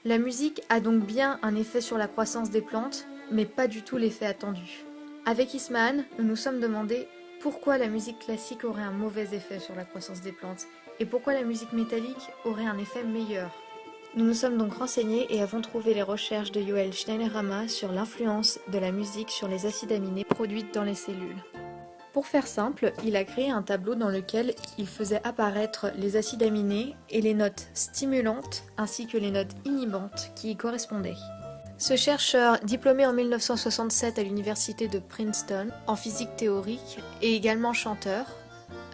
La musique a donc bien un effet sur la croissance des plantes, mais pas du tout l'effet attendu. Avec Ismahan, nous nous sommes demandé pourquoi la musique classique aurait un mauvais effet sur la croissance des plantes et pourquoi la musique métallique aurait un effet meilleur. Nous nous sommes donc renseignés et avons trouvé les recherches de Yoel Steinerama sur l'influence de la musique sur les acides aminés produites dans les cellules. Pour faire simple, il a créé un tableau dans lequel il faisait apparaître les acides aminés et les notes stimulantes ainsi que les notes inhibantes qui y correspondaient. Ce chercheur, diplômé en 1967 à l'université de Princeton en physique théorique et également chanteur,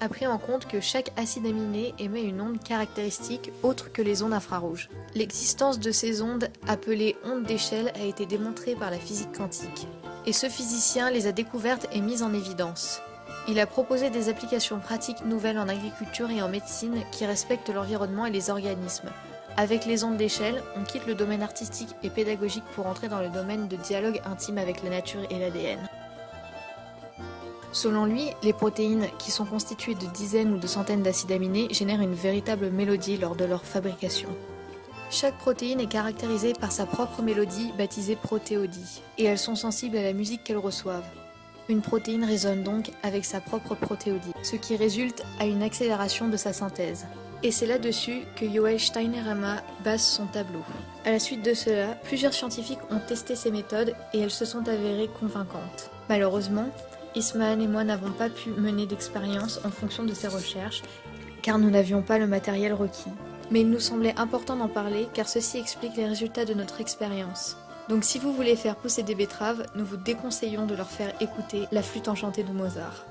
a pris en compte que chaque acide aminé émet une onde caractéristique autre que les ondes infrarouges. L'existence de ces ondes, appelées ondes d'échelle, a été démontrée par la physique quantique. Et ce physicien les a découvertes et mises en évidence. Il a proposé des applications pratiques nouvelles en agriculture et en médecine qui respectent l'environnement et les organismes. Avec les ondes d'échelle, on quitte le domaine artistique et pédagogique pour entrer dans le domaine de dialogue intime avec la nature et l'ADN. Selon lui, les protéines, qui sont constituées de dizaines ou de centaines d'acides aminés, génèrent une véritable mélodie lors de leur fabrication. Chaque protéine est caractérisée par sa propre mélodie, baptisée protéodie, et elles sont sensibles à la musique qu'elles reçoivent. Une protéine résonne donc avec sa propre protéodie, ce qui résulte à une accélération de sa synthèse. Et c'est là-dessus que Yoel Steinerama base son tableau. À la suite de cela, plusieurs scientifiques ont testé ces méthodes et elles se sont avérées convaincantes. Malheureusement, Ismahan et moi n'avons pas pu mener d'expérience en fonction de ces recherches, car nous n'avions pas le matériel requis. Mais il nous semblait important d'en parler car ceci explique les résultats de notre expérience. Donc si vous voulez faire pousser des betteraves, nous vous déconseillons de leur faire écouter la flûte enchantée de Mozart.